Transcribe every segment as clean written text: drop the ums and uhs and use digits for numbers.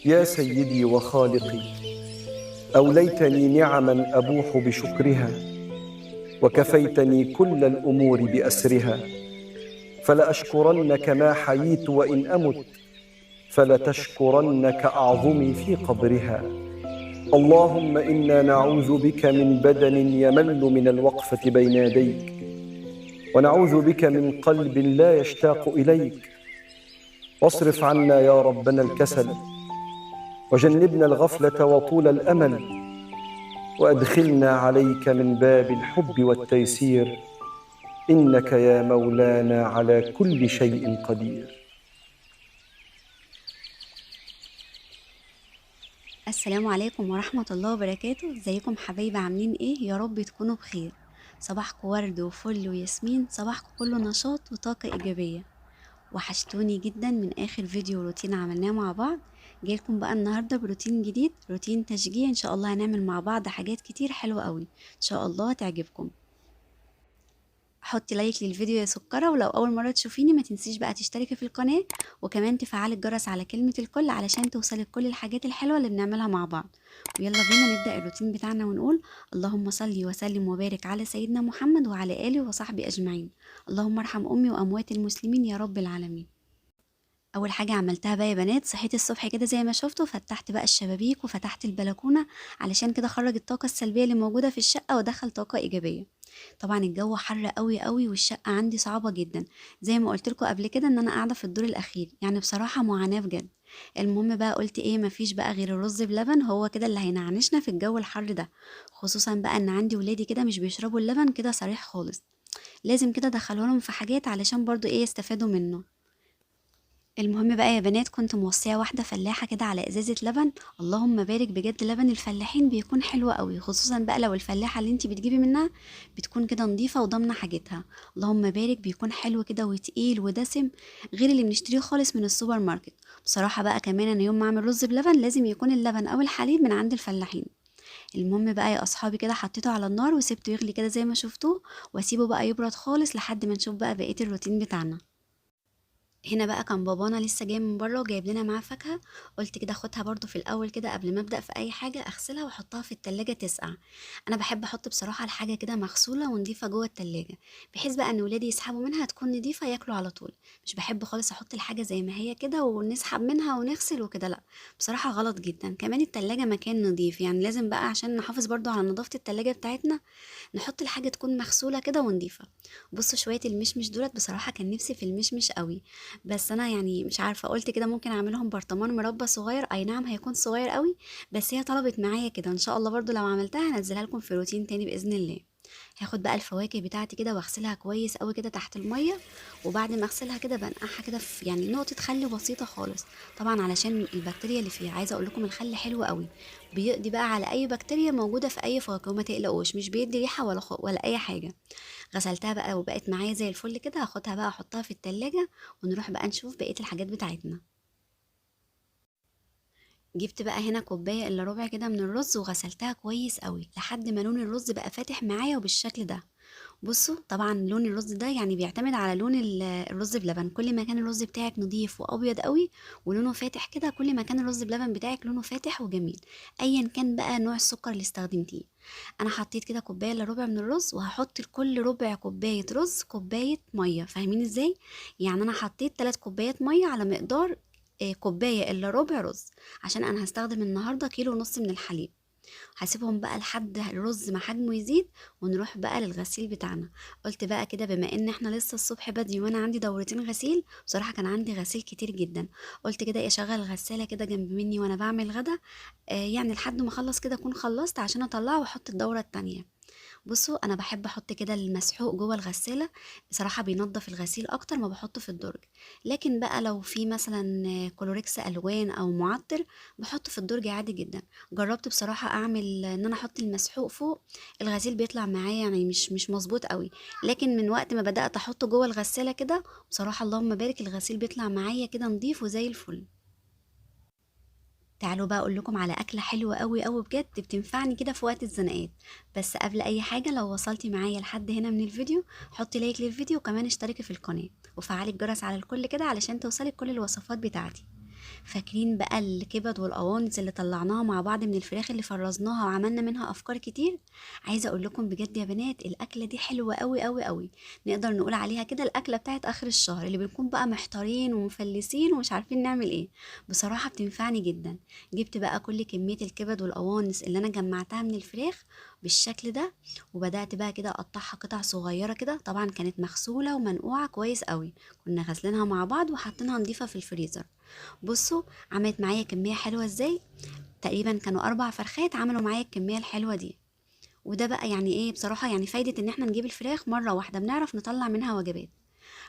يا سيدي وخالقي، أوليتني نعما أبوح بشكرها، وكفيتني كل الأمور بأسرها. فلأشكرنك ما حييت وإن أمت، فلتشكرنك أعظمي في قبرها. اللهم إنا نعوذ بك من بدن يمل من الوقفة بين يديك، ونعوذ بك من قلب لا يشتاق إليك. واصرف عنا يا ربنا الكسل، وجنبنا الغفلة وطول الأمل، وأدخلنا عليك من باب الحب والتيسير، إنك يا مولانا على كل شيء قدير. السلام عليكم ورحمة الله وبركاته. ازيكم حبايبي؟ عاملين ايه؟ يا رب تكونوا بخير. صباحكم ورد وفل وياسمين، صباحكم كله نشاط وطاقة إيجابية. وحشتوني جدا من آخر فيديو روتين عملناه مع بعض. جايلكم بقى النهاردة بروتين جديد، روتين تشجيع. ان شاء الله هنعمل مع بعض حاجات كتير حلوة قوي، ان شاء الله تعجبكم. حطي لايك للفيديو يا سكرة، ولو أول مرة تشوفيني ما تنسيش بقى تشتركي في القناة، وكمان تفعلي الجرس على كلمة الكل علشان توصلك كل الحاجات الحلوة اللي بنعملها مع بعض. ويلا بينا نبدأ الروتين بتاعنا ونقول: اللهم صلي وسلم وبارك على سيدنا محمد وعلى آله وصحبه أجمعين. اللهم ارحم أمي وأموات المسلمين يا رب العالمين. اول حاجه عملتها بقى يا بنات، صحيت الصبح كده زي ما شفتوا، فتحت بقى الشبابيك وفتحت البلكونه علشان كده اخرج الطاقه السلبيه اللي موجوده في الشقه وادخل طاقه ايجابيه. طبعا الجو حر قوي قوي والشقه عندي صعبه جدا، زي ما قلت لكم قبل كده ان انا قاعده في الدور الاخير، يعني بصراحه معاناه بجد. المهم بقى قلت ايه، مفيش بقى غير الرز بلبن، هو كده اللي هينعنشنا في الجو الحر ده. خصوصا بقى ان عندي ولادي كده مش بيشربوا اللبن كده صريح خالص، لازم كده ادخله لهم في حاجات علشان برضو ايه يستفادوا منه. المهم بقى يا بنات، كنت موصية واحدة فلاحة كده على ازازة لبن. اللهم بارك، بجد لبن الفلاحين بيكون حلو قوي، خصوصا بقى لو الفلاحة اللي انتي بتجيبي منها بتكون كده نظيفة وضامنة حاجتها. اللهم بارك، بيكون حلو كده وتقيل ودسم، غير اللي بنشتريه خالص من السوبر ماركت. بصراحة بقى كمان انا يوم ما اعمل رز بلبن لازم يكون اللبن او الحليب من عند الفلاحين. المهم بقى يا اصحابي، كده حطيته على النار وسبته يغلي كده زي ما شفتوه، واسيبه بقى يبرد خالص لحد ما نشوف بقى بقية الروتين بتاعنا. هنا بقى كان بابانا لسه جاي من بره وجايب لنا معاه فاكهه. قلت كده اخدها برضو في الاول كده قبل ما ابدا في اي حاجه، اغسلها واحطها في التلاجة تسقع. انا بحب احط بصراحه الحاجه كده مغسوله ونضيفه جوه التلاجة، بحيث بقى ان ولادي يسحبوا منها تكون نضيفه ياكلوا على طول. مش بحب خالص احط الحاجه زي ما هي كده ونسحب منها ونغسل وكده، لا بصراحه غلط جدا. كمان التلاجة مكان نضيف، يعني لازم بقى عشان نحافظ برضو على نظافه التلاجة بتاعتنا نحط الحاجه تكون مغسوله كده ونضيفه. بصوا شويه المشمش دولت، بصراحه كان نفسي في المشمش قوي، بس انا يعني مش عارفه، قلت كده ممكن اعملهم برطمان مربى صغير، اي نعم هيكون صغير قوي، بس هي طلبت معايا كده. ان شاء الله برضو لو عملتها هنزلها لكم في روتين تاني باذن الله. هاخد بقى الفواكه بتاعتي كده واغسلها كويس قوي كده تحت الميه، وبعد ما اغسلها كده بنقعها كده في يعني نقطه خل بسيطه خالص، طبعا علشان البكتيريا اللي فيها. عايزه اقول لكم الخل حلو قوي، بيقضي بقى على اي بكتيريا موجوده في اي فواكه، وما تقلقوش مش بيدي ريحه ولا اي حاجه. غسلتها بقى وبقت معايا زي الفل كده، هاخدها بقى احطها في التلاجة ونروح بقى نشوف بقية الحاجات بتاعتنا. جبت بقى هنا كوباية الا ربع كده من الرز وغسلتها كويس قوي لحد ما لون الرز بقى فاتح معايا وبالشكل ده. بصوا طبعا لون الرز ده يعني بيعتمد على لون الرز بلبن، كل ما كان الرز بتاعك نضيف وابيض قوي ولونه فاتح كده، كل ما كان الرز بلبن بتاعك لونه فاتح وجميل، ايا كان بقى نوع السكر اللي استخدمتيه. انا حطيت كده كوبايه الا ربع من الرز، وهحط لكل ربع كوبايه رز كوبايه ميه، فاهمين ازاي؟ يعني انا حطيت 3 كوبايات ميه على مقدار كوبايه الا ربع رز، عشان انا هستخدم النهارده كيلو ونص من الحليب. هسيبهم بقى لحد الرز ما حجمه يزيد ونروح بقى للغسيل بتاعنا. قلت بقى كده بما ان احنا لسه الصبح بدري وانا عندي دورتين غسيل، بصراحة كان عندي غسيل كتير جدا، قلت كده ايه اشغل الغسالة كده جنب مني وانا بعمل غدا، يعني لحد ما اخلص كده اكون خلصت عشان اطلعه واحط الدورة التانية. بصوا انا بحب احط كده المسحوق جوه الغسالة، بصراحة بينضف الغسيل اكتر ما بحطه في الدرج. لكن بقى لو في مثلا كلوريكس الوان او معطر بحطه في الدرج عادي جدا. جربت بصراحة اعمل ان انا احط المسحوق فوق، الغسيل بيطلع معايا يعني مش مظبوط قوي، لكن من وقت ما بدأت احطه جوه الغسالة كده بصراحة اللهم بارك الغسيل بيطلع معايا كده نضيف وزي الفل. تعالوا بقى اقول لكم على اكله حلوه قوي قوي بجد بتنفعني كده في وقت الزنقات. بس قبل اي حاجه، لو وصلتي معايا لحد هنا من الفيديو حطي لايك للفيديو، وكمان اشتركي في القناه وفعلي الجرس على الكل كده علشان توصلك كل الوصفات بتاعتي. فاكرين بقى الكبد والقوانص اللي طلعناها مع بعض من الفراخ اللي فرزناها وعملنا منها افكار كتير؟ عايزه اقول لكم بجد يا بنات الاكله دي حلوه قوي قوي قوي. نقدر نقول عليها كده الاكله بتاعت اخر الشهر اللي بنكون بقى محتارين ومفلسين ومش عارفين نعمل ايه. بصراحه بتنفعني جدا. جبت بقى كل كميه الكبد والقوانص اللي انا جمعتها من الفراخ بالشكل ده، وبدات بقى كده اقطعها قطع صغيره كده. طبعا كانت مغسوله ومنقوعه كويس قوي، كنا غاسلينها مع بعض وحاطينها نضيفه في الفريزر. بصوا عملت معايا كمية حلوة ازاي. تقريبا كانوا 4 فرخات عملوا معايا الكمية الحلوة دي. وده بقى يعني ايه بصراحة، يعني فايدة ان احنا نجيب الفراخ مرة واحدة بنعرف نطلع منها وجبات.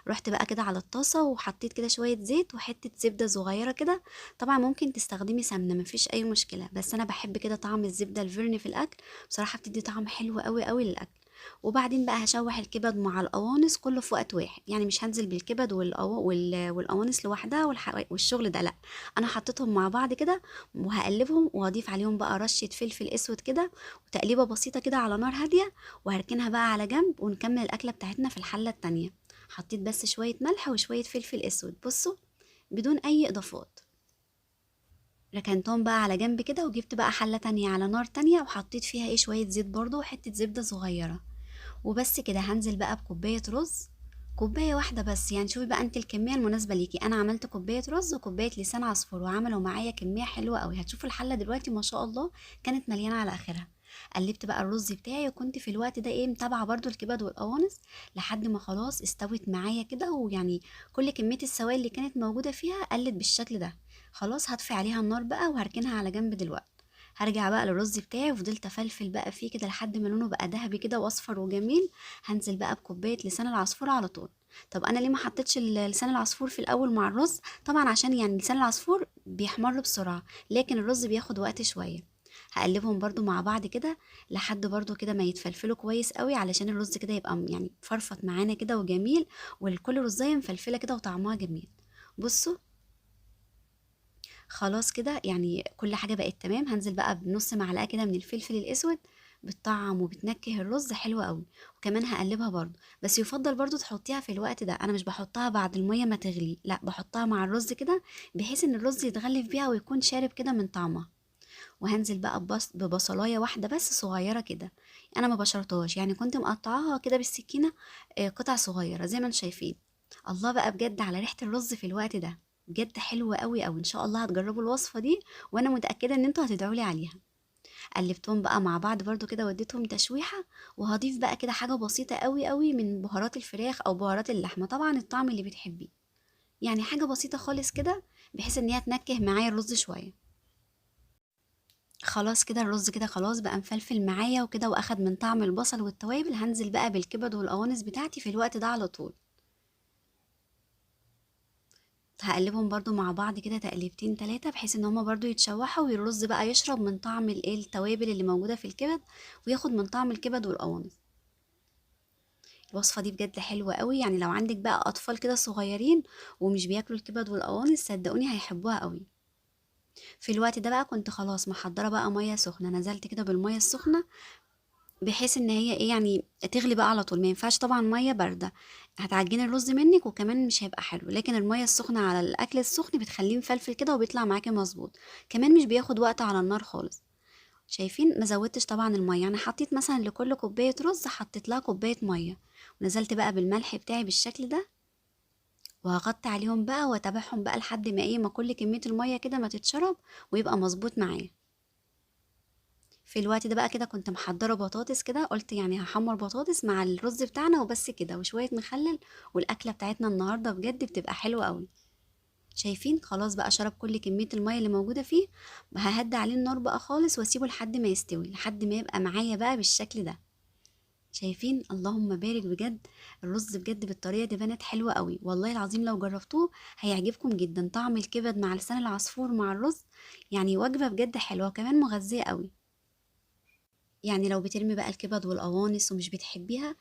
رحت بقى كده على الطاسة وحطيت كده شوية زيت وحتة زبدة صغيرة كده. طبعا ممكن تستخدمي سمنة مفيش أي مشكلة، بس أنا بحب كده طعم الزبدة الفيرني في الأكل. بصراحة بتدي طعم حلو قوي قوي للأكل. وبعدين بقى هشوح الكبد مع القوانص كله في وقت واحد، يعني مش هنزل بالكبد والقوانص لوحدها والشغل ده لا. انا حطيتهم مع بعض كده وهقلبهم وهضيف عليهم بقى رشة فلفل اسود كده وتقليبة بسيطة كده على نار هادية. وهركنها بقى على جنب ونكمل الأكلة بتاعتنا في الحلة التانية. حطيت بس شوية ملح وشوية فلفل اسود، بصوا، بدون اي اضافات. ركنتهم بقى على جنب كده وجبت بقى حلة تانية على نار تانية وحطيت فيها ايه شوية زيت برضو وحتة زبدة صغيرة. وبس كده هنزل بقى بكوباية رز. كوباية واحدة بس، يعني شوفي بقى انت الكمية المناسبة ليكي. انا عملت كوباية رز وكوباية لسان عصفور وعملوا معايا كمية حلوة قوي. هتشوفوا الحلة دلوقتي ما شاء الله كانت مليانة على اخرها. قلبت بقى الرز بتاعي وكنت في الوقت ده ايه متابعة برضو الكبد والقوانص لحد ما خلاص استوت معايا كده، ويعني كل كمية السوائل اللي كانت موجودة فيها قلت بالشكل ده. خلاص هطفي عليها النار بقى وهركنها على جنب دلوقتي. هرجع بقى للرز بتاعي وفضلت افلفل بقى فيه كده لحد ما لونه بقى ذهبي كده واصفر وجميل. هنزل بقى بكوبايه لسان العصفور على طول. طب انا ليه ما حطيتش لسان العصفور في الاول مع الرز؟ طبعا عشان يعني لسان العصفور بيحمر بسرعه، لكن الرز بياخد وقت شويه. هقلبهم برضو مع بعض كده لحد برضو كده ما يتفلفلوا كويس قوي، علشان الرز كده يبقى يعني فرفط معانا كده وجميل، والكل رزايه مفلفله كده وطعمها جميل. بصوا خلاص كده يعني كل حاجة بقت تمام. هنزل بقى بنص معلقة كده من الفلفل الأسود، بتطعم وبتنكه الرز حلو قوي. وكمان هقلبها برضو، بس يفضل برضو تحطيها في الوقت ده. انا مش بحطها بعد المية ما تغلي، لا بحطها مع الرز كده بحيث ان الرز يتغلف بيها ويكون شارب كده من طعمها. وهنزل بقى ببصلايه واحدة بس صغيرة كده. انا ما بشرتهاش، يعني كنت مقطعاها كده بالسكينة قطع صغيرة زي ما انتم شايفين. الله بقى بجد على ريحة الرز في الوقت ده، بجد حلوة قوي قوي. ان شاء الله هتجربوا الوصفة دي وانا متأكدة ان انتوا هتدعوا لي عليها. قلبتهم بقى مع بعض برضو كده وديتهم تشويحة. وهضيف بقى كده حاجة بسيطة قوي قوي من بهارات الفراخ او بهارات اللحمة، طبعا الطعم اللي بتحبيه. يعني حاجة بسيطة خالص كده بحيث ان هي تنكه معايا الرز شوية. خلاص كده الرز كده خلاص بقى مفلفل معايا وكده واخد من طعم البصل والتوابل. هنزل بقى بالكبد والقوانص بتاعتي في الوقت ده على طول. هقلبهم برضو مع بعض كده تقليبتين تلاتة بحيث ان هما برضو يتشوحوا والرز بقى يشرب من طعم الايه التوابل اللي موجودة في الكبد، وياخد من طعم الكبد والقوانص. الوصفة دي بجد حلوة قوي، يعني لو عندك بقى اطفال كده صغيرين ومش بياكلوا الكبد والقوانص صدقوني هيحبوها قوي. في الوقت ده بقى كنت خلاص محضرة بقى مية سخنة، نزلت كده بالمية السخنة بحيث ان هي ايه يعني تغلي بقى على طول. ما ينفعش طبعا ميه بارده، هتعجني الرز منك وكمان مش هيبقى حلو. لكن الميه السخنه على الاكل السخن بتخليه مفلفل كده وبيطلع معاكي مظبوط. كمان مش بياخد وقت على النار خالص. شايفين ما زودتش طبعا الميه، يعني حطيت مثلا لكل كوبايه رز حطيت لها كوبايه ميه. ونزلت بقى بالملح بتاعي بالشكل ده. وهغطي عليهم بقى واتابعهم بقى لحد ما ايه ما كل كميه الميه كده ما تتشرب ويبقى مظبوط معايا. في الوقت ده بقى كده كنت محضرة بطاطس كده، قلت يعني هحمر بطاطس مع الرز بتاعنا وبس كده وشوية مخلل. والأكلة بتاعتنا النهاردة بجد بتبقى حلوة قوي. شايفين خلاص بقى شرب كل كمية المية اللي موجودة فيه. ههدي عليه النار بقى خالص واسيبه لحد ما يستوي، لحد ما يبقى معايا بقى بالشكل ده. شايفين اللهم بارك بجد. الرز بجد بالطريقة دي بنت حلوة قوي والله العظيم، لو جربتوه هيعجبكم جدا. طعم الكبد مع لسان العصفور مع الرز يعني وجبة بجد حلوة وكمان مغذية قوي. يعني لو بترمي بقى الكبد والقوانص ومش بتحبيها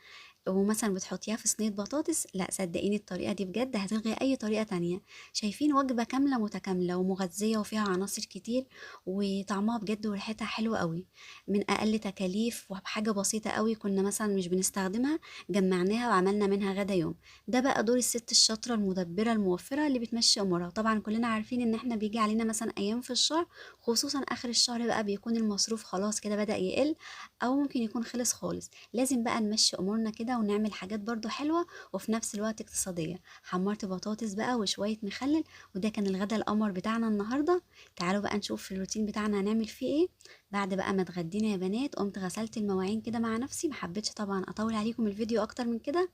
ومثلا بتحطيها في صينية بطاطس، لا صدقيني الطريقة دي بجد هتلغي أي طريقة تانية. شايفين وجبة كاملة متكاملة ومغذية وفيها عناصر كتير، وطعمها بجد وريحتها حلوة قوي، من أقل تكاليف وبحاجة بسيطة قوي كنا مثلا مش بنستخدمها، جمعناها وعملنا منها غدا يوم. ده بقى دور الست الشاطرة المدبرة الموفرة اللي بتمشي أمورها. طبعا كلنا عارفين إن احنا بيجي علينا مثلا أيام في الشهر، خصوصا آخر الشهر بقى بيكون المصروف خلاص كده بدأ يقل، أو ممكن يكون خلص خالص. لازم بقى نمشي امورنا كده ونعمل حاجات برضو حلوة وفي نفس الوقت اقتصادية. حمرت بطاطس بقى وشوية مخلل، وده كان الغدا القمر بتاعنا النهاردة. تعالوا بقى نشوف في الروتين بتاعنا هنعمل فيه ايه. بعد بقى ما اتغدينا يا بنات، قمت غسلت المواعين كده مع نفسي، محبتش طبعا اطول عليكم الفيديو اكتر من كده،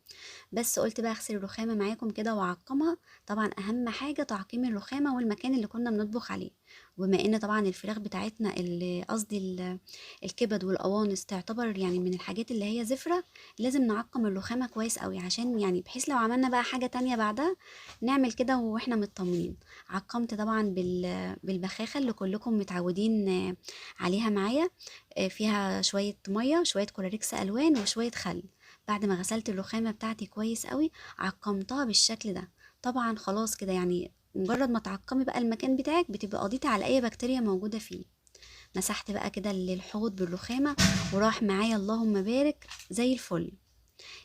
بس قلت بقى اغسل الرخامة معاكم كده واعقمها. طبعا اهم حاجة تعقيم الرخامة والمكان اللي كنا بنطبخ عليه. وبما ان طبعا الفراخ بتاعتنا قصدي الكبد والقوانص تعتبر يعني من الحاجات اللي هي زفرة، لازم نعقم الرخامة كويس قوي، عشان يعني بحيث لو عملنا بقى حاجة تانية بعدها نعمل كده واحنا مطمنين. عقمت طبعا بالبخاخة اللي كلكم متعودين عليها معايا، فيها شوية مية شوية كلوريكس ألوان وشوية خل. بعد ما غسلت الرخامة بتاعتي كويس قوي عقمتها بالشكل ده. طبعا خلاص كده يعني مجرد ما تعقمي بقى المكان بتاعك بتبقى قضيتي على اي بكتيريا موجودة فيه. مسحت بقى كده الحوض بالرخامة، وراح معايا اللهم بارك زي الفل.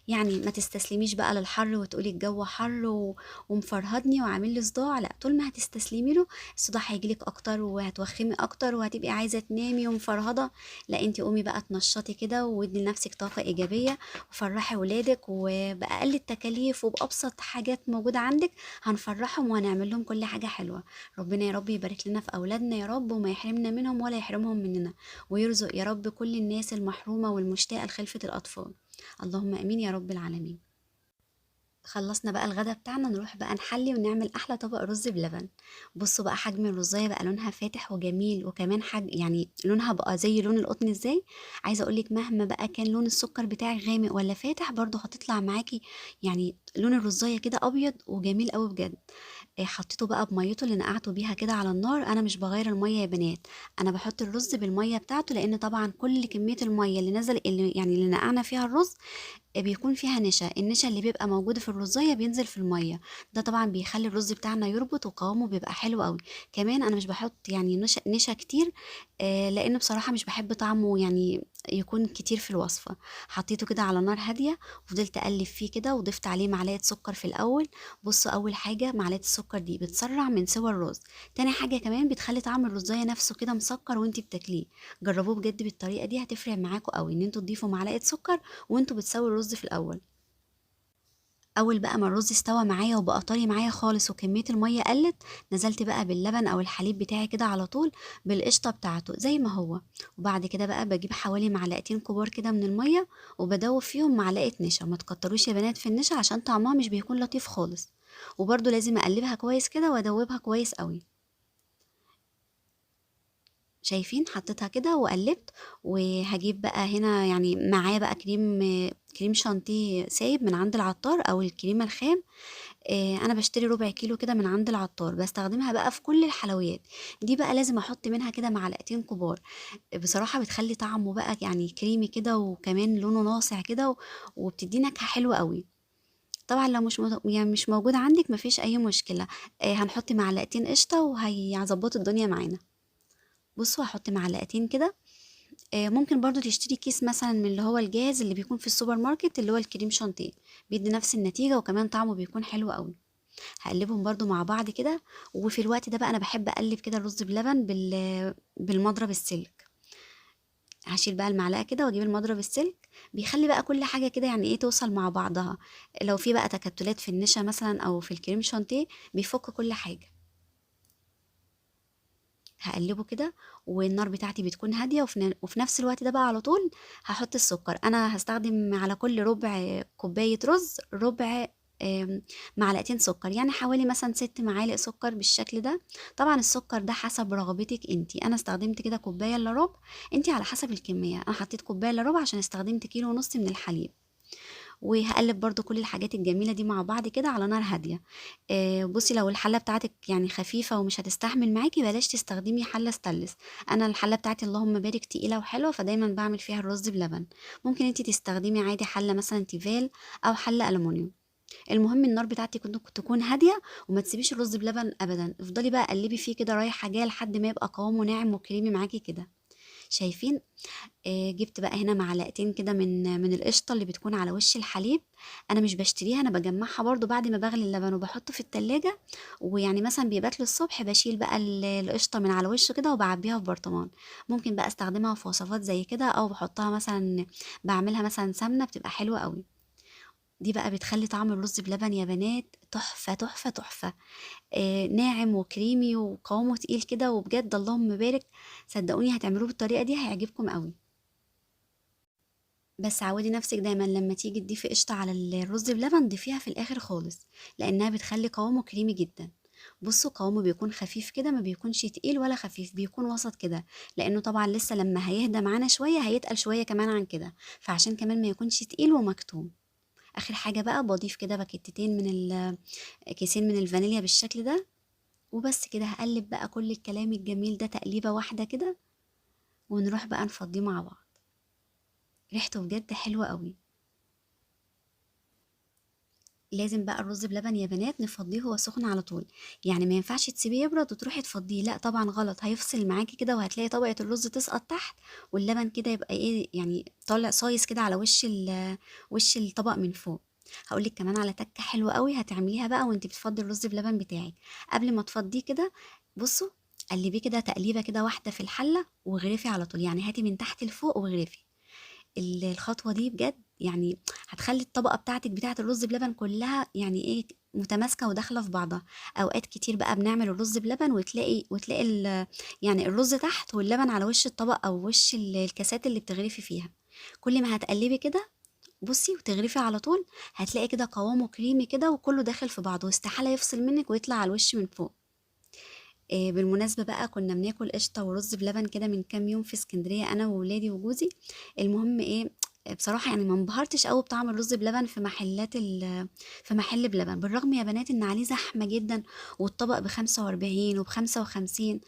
يعني ما تستسلميش بقى للحر وتقولي الجو حر ومفرهدني وعامل لي صداع، لا طول ما هتستسلمي له الصداع هيجيلك اكتر وهتوخمي اكتر وهتبقي عايزه تنامي ومفرهده. لا انتي قومي بقى تنشطي كده وادي لنفسك طاقه ايجابيه، وفرحي ولادك، وباقل التكاليف وبابسط حاجات موجوده عندك هنفرحهم وهنعمل لهم كل حاجه حلوه. ربنا يا رب يبارك لنا في اولادنا يا رب، وما يحرمنا منهم ولا يحرمهم مننا، ويرزق يا رب كل الناس المحرومه والمشتاقه لخلفه الاطفال. اللهم امين يا رب العالمين. خلصنا بقى الغدا بتاعنا، نروح بقى نحلي ونعمل احلى طبق رز بلبن. بصوا بقى حجم الرزايه بقى لونها فاتح وجميل، وكمان يعني لونها بقى زي لون القطن ازاي. عايزه اقولك مهما بقى كان لون السكر بتاعك غامق ولا فاتح برضه هتطلع معاكي يعني لون الرزايه كده ابيض وجميل قوي بجد. حطيته بقى بميته اللي نقعته بيها كده على النار. انا مش بغير الميه يا بنات، انا بحط الرز بالميه بتاعته، لان طبعا كل كميه الميه اللي نزل اللي يعني اللي نقعنا فيها الرز بيكون فيها نشا. النشا اللي بيبقى موجود في الرزية بينزل في المية، ده طبعا بيخلي الرز بتاعنا يربط وقوامه بيبقى حلو قوي. كمان انا مش بحط يعني نشا كتير، لان بصراحة مش بحب طعمه يعني يكون كتير في الوصفة. حطيته كده على نار هادية وفضلت اقلب فيه كده، وضفت عليه معلقة سكر في الاول. بصوا اول حاجة معلقة السكر دي بتسرع من سوى الرز، تاني حاجة كمان بتخلي طعم الرزية نفسه كده مسكر وانتي بتاكليه. جربوه بجد بالطريقة دي هتفرق معاكم قوي ان انتوا تضيفوا معلقة سكر وانتوا بتسووا الرز في الاول. اول بقى ما الرز استوى معايا وبقى طري معايا خالص وكميه الميه قلت، نزلت بقى باللبن او الحليب بتاعي كده على طول بالقشطه بتاعته زي ما هو. وبعد كده بقى بجيب حوالي معلقتين كبار كده من الميه وبدوب فيهم معلقه نشا. ما تكتروش يا بنات في النشا عشان طعمها مش بيكون لطيف خالص. وبرده لازم اقلبها كويس كده وادوبها كويس قوي. شايفين حطيتها كده وقلبت. وهجيب بقى هنا يعني معايا بقى كريم شانتيه سايب من عند العطار او الكريمه الخام. انا بشتري ربع كيلو كده من عند العطار، بستخدمها بقى في كل الحلويات. دي بقى لازم احط منها كده معلقتين كبار. بصراحه بتخلي طعمه بقى يعني كريمي كده، وكمان لونه ناصع كده وبتدي نكهه حلوه قوي. طبعا لو يعني مش موجود عندك مفيش اي مشكله. هنحط معلقتين قشطه وهيظبطوا الدنيا معانا. بصوا هحط معلقتين كده. ممكن برضو تشتري كيس مثلا من اللي هو الجاهز اللي بيكون في السوبر ماركت اللي هو الكريم شانتيه، بيدي نفس النتيجة وكمان طعمه بيكون حلو قوي. هقلبهم برضو مع بعض كده. وفي الوقت ده بقى انا بحب اقلب كده الرز بلبن بالمضرب السلك. هشيل بقى المعلقة كده واجيب المضرب السلك، بيخلي بقى كل حاجة كده يعني ايه توصل مع بعضها. لو في بقى تكتلات في النشا مثلا او في الكريم شانتيه بيفك كل حاجة. هقلبه كده والنار بتاعتي بتكون هادية، وفي نفس الوقت ده بقى على طول هحط السكر. انا هستخدم على كل ربع كوباية رز ربع معلقتين سكر، يعني حوالي مثلا 6 معالق سكر بالشكل ده. طبعا السكر ده حسب رغبتك انتي، انا استخدمت كده كوباية الا ربع. انتي على حسب الكمية، انا حطيت كوباية الا ربع عشان استخدمت كيلو ونص من الحليب. وهقلب برضو كل الحاجات الجميلة دي مع بعض كده على نار هادية. بصي لو الحلة بتاعتك يعني خفيفة ومش هتستحمل معاكي بلاش تستخدمي حلة ستانلس. انا الحلة بتاعتي اللهم بارك تقيلة وحلوة، فدايما بعمل فيها الرز بلبن. ممكن انتي تستخدمي عادي حلة مثلا تيفال او حلة ألمونيوم. المهم النار بتاعتك تكون هاديه، وما تسيبيش الرز بلبن ابدا، افضلي بقى قلبي فيه كده رايحه جايه لحد ما يبقى قوامه ناعم وكريمي معاكي كده. شايفين؟ جبت بقى هنا معلقتين كده من القشطه اللي بتكون على وش الحليب. انا مش بشتريها، انا بجمعها برضو بعد ما بغلي اللبن وبحطه في التلاجة. ويعني مثلا بيبات للصبح بشيل بقى القشطه من على وشه كده وبعبيها في برطمان. ممكن بقى استخدمها في وصفات زي كده، او بحطها مثلا بعملها مثلا سمنه بتبقى حلوه قوي. دي بقى بتخلي طعم الرز بلبن يا بنات تحفة تحفة تحفة. ناعم وكريمي وقوامه تقيل كده، وبجد اللهم بارك. صدقوني هتعملوه بالطريقة دي هيعجبكم قوي. بس عودي نفسك دايما لما تيجي تضيفي قشطة على الرز بلبن ضيفيها في الآخر خالص، لأنها بتخلي قوامه كريمي جدا. بصوا قوامه بيكون خفيف كده، ما بيكونش تقيل ولا خفيف، بيكون وسط كده. لأنه طبعا لسه لما هيهدى معانا شوية هيتقل شوية كمان عن كده، فعشان كمان ما يكونش تقيل ومكتوم. اخر حاجه بقى بضيف كده باكيتين كيسين من الفانيليا بالشكل ده. وبس كده هقلب بقى كل الكلام الجميل ده تقليبه واحده كده، ونروح بقى نفضيه مع بعض. ريحته بجد حلوه قوي. لازم بقى الرز بلبن يا بنات نفضيه وهو سخن على طول. يعني ما ينفعش تسيبيه يبرد وتروحي تفضيه، لا طبعا غلط، هيفصل معاكي كده وهتلاقي طبقه الرز تسقط تحت، واللبن كده يبقى ايه يعني طالع صايص كده على وش الطبق من فوق. هقولك كمان على تكه حلوه قوي هتعمليها بقى وانت بتفضي الرز بلبن بتاعك. قبل ما تفضيه كده، بصوا، قلبيه كده تقليبه كده واحده في الحله وغرفي على طول، يعني هاتي من تحت لفوق وغرفي. الخطوة دي بجد يعني هتخلي الطبقة بتاعتك بتاعة الرز بلبن كلها يعني ايه متماسكة وداخلة في بعضها. اوقات كتير بقى بنعمل الرز بلبن وتلاقي يعني الرز تحت واللبن على وش الطبق او وش الكاسات اللي بتغرفي فيها. كل ما هتقلبي كده، بصي، وتغرفي على طول، هتلاقي كده قوامه كريمي كده وكله داخل في بعضه، واستحالة يفصل منك ويطلع على الوش من فوق. بالمناسبة بقى كنا بناكل قشطة ورز بلبن كده من كام يوم في اسكندرية أنا وولادي وجوزي. المهم إيه، بصراحة يعني ما انبهرتش قوي بطعم الرز بلبن في محل بلبن، بالرغم يا بنات ان عليه زحمة جدا، والطبق ب45 وب55.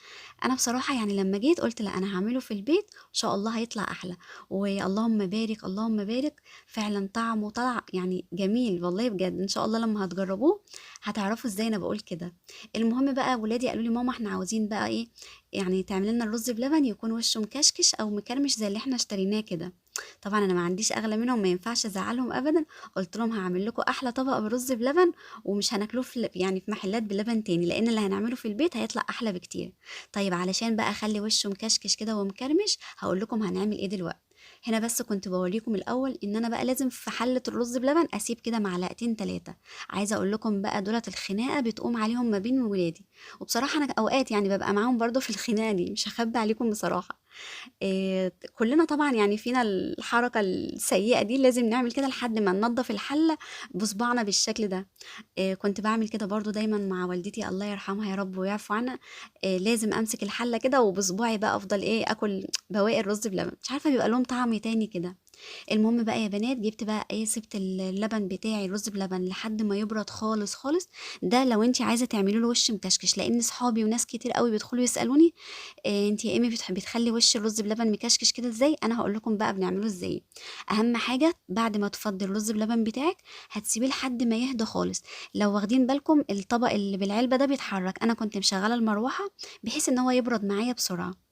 انا بصراحة يعني لما جيت قلت لا انا هعمله في البيت ان شاء الله هيطلع احلى. واللهم بارك اللهم بارك، فعلا طعمه طلع يعني جميل والله بجد. ان شاء الله لما هتجربوه هتعرفوا ازاي انا بقول كده. المهم بقى ولادي قالوا لي ماما احنا عاوزين بقى ايه، يعني تعمل لنا الرز بلبن يكون وشه مكشكش او مكرمش زي اللي احنا اشتريناه كده. طبعا انا ما عنديش اغلى منهم، ما ينفعش ازعلهم ابدا. قلت لهم هعمل لكم احلى طبق برز بلبن، ومش هناكلوه يعني في محلات بلبن تاني، لان اللي هنعمله في البيت هيطلع احلى بكتير. طيب علشان بقى اخلي وشه مكشكش كده ومكرمش هقول لكم هنعمل ايه دلوقتي. هنا بس كنت بوريكم الاول ان انا بقى لازم في حله الرز بلبن اسيب كده معلقتين ثلاثه. عايزه اقول لكم بقى دولت الخناقه بتقوم عليهم ما بين ولادي. وبصراحه انا اوقات يعني ببقى معاهم برضو في الخناقه دي، مش هخبي عليكم بصراحه. كلنا طبعا يعني فينا الحركة السيئة دي، لازم نعمل كده لحد ما ننضف الحلة بصبعنا بالشكل ده. كنت بعمل كده برضو دايما مع والدتي الله يرحمها يا رب ويعفو عنها. لازم امسك الحلة كده وبصبعي بقى افضل ايه اكل بواقي الرز بلبن، مش عارفة بيبقى لهم طعم تاني كده. المهم بقى يا بنات جبت بقى ايه، سبت اللبن بتاعي الرز بلبن لحد ما يبرد خالص خالص. ده لو انت عايزه تعملي له وش مكشكش، لان صحابي وناس كتير قوي بيدخلوا يسالوني انت يا ايمي بتخلي وش الرز بلبن مكشكش كده ازاي. انا هقول لكم بقى بنعمله ازاي. اهم حاجه بعد ما تفضي الرز بلبن بتاعك هتسيبيه لحد ما يهدى خالص. لو واخدين بالكم الطبق اللي بالعلبه ده بيتحرك، انا كنت مشغله المروحه بحيث ان هو يبرد معايا بسرعه.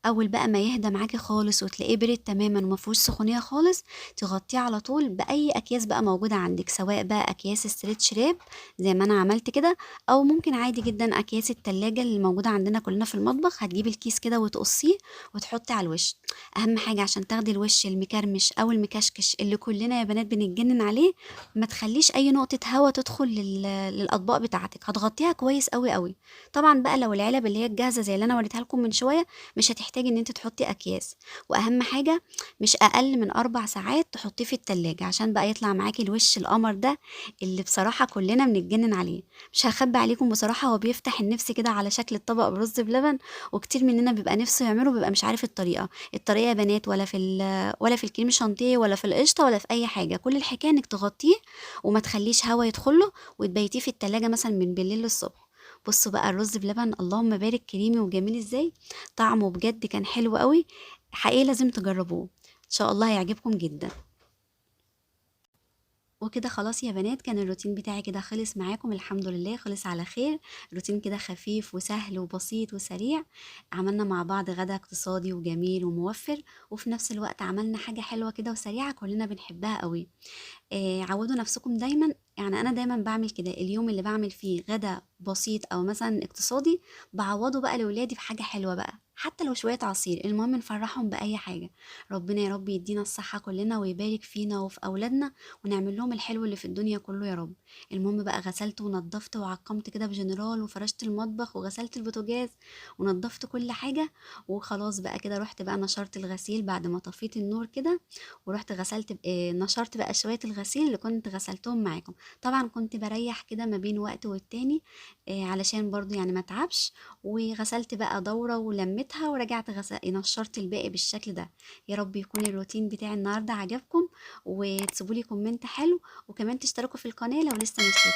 اول بقى ما يهدى معاكي خالص وتلاقيه برد تماما وما فيهوش سخونيه خالص، تغطيه على طول باي اكياس بقى موجوده عندك، سواء بقى اكياس ستريتش راب زي ما انا عملت كده، او ممكن عادي جدا اكياس التلاجة اللي موجوده عندنا كلنا في المطبخ. هتجيبي الكيس كده وتقصيه وتحطي على الوش. اهم حاجه عشان تاخدي الوش المكرمش او المكشكش اللي كلنا يا بنات بنتجنن عليه، ما تخليش اي نقطه هوا تدخل للاطباق بتاعتك، هتغطيها كويس قوي قوي. طبعا بقى لو العلب اللي هي الجاهزه زي اللي انا وريتها لكم من شويه، مش هتحتاجي ان انت تحطي اكياس. واهم حاجة مش اقل من 4 ساعات تحطيه في التلاجة عشان بقى يطلع معاكي الوش القمر ده اللي بصراحة كلنا بنتجنن عليه. مش هخبي عليكم بصراحة، هو بيفتح النفس كده على شكل الطبق برز بلبن، وكتير مننا بيبقى نفسه يعمله بيبقى مش عارف الطريقة تكسريه يا بنات، ولا في الكريم شانتيه، ولا في القشطه، ولا في اي حاجه. كل الحكايه انك تغطيه وما تخليش هوا يدخله، وتبيتيه في التلاجة مثلا من بالليل للصبح. بصوا بقى الرز بلبن، اللهم بارك، كريمي وجميل ازاي. طعمه بجد كان حلو قوي. حقيقي لازم تجربوه، ان شاء الله هيعجبكم جدا. وكده خلاص يا بنات، كان الروتين بتاعي كده خلص معاكم، الحمد لله خلص على خير. روتين كده خفيف وسهل وبسيط وسريع. عملنا مع بعض غدا اقتصادي وجميل وموفر، وفي نفس الوقت عملنا حاجة حلوة كده وسريعة كلنا بنحبها قوي. عودوا نفسكم دايما، يعني انا دايما بعمل كده، اليوم اللي بعمل فيه غدا بسيط او مثلا اقتصادي بعوضه بقى لاولادي بحاجه حلوه بقى، حتى لو شويه عصير، المهم نفرحهم باي حاجه. ربنا يا رب يدينا الصحه كلنا ويبارك فينا وفي اولادنا، ونعمل لهم الحلو اللي في الدنيا كله يا رب. المهم بقى غسلت ونضفت وعقمت كده بجنرال، وفرشت المطبخ وغسلت البوتاجاز ونضفت كل حاجه. وخلاص بقى كده رحت بقى نشرت الغسيل بعد ما طفيت النور كده، ورحت غسلت نشرت بقى شوية الغسيل اللي كنت غسلتهم معاكم. طبعا كنت بريح كده ما بين وقت والتاني، علشان برضو يعني ما تعبش. وغسلت بقى دورة ولمتها ورجعت نشرت الباقي بالشكل ده. يا رب يكون الروتين بتاعي النهاردة عجبكم، وتسيبولي كومنت حلو، وكمان تشتركوا في القناة لو لسه مش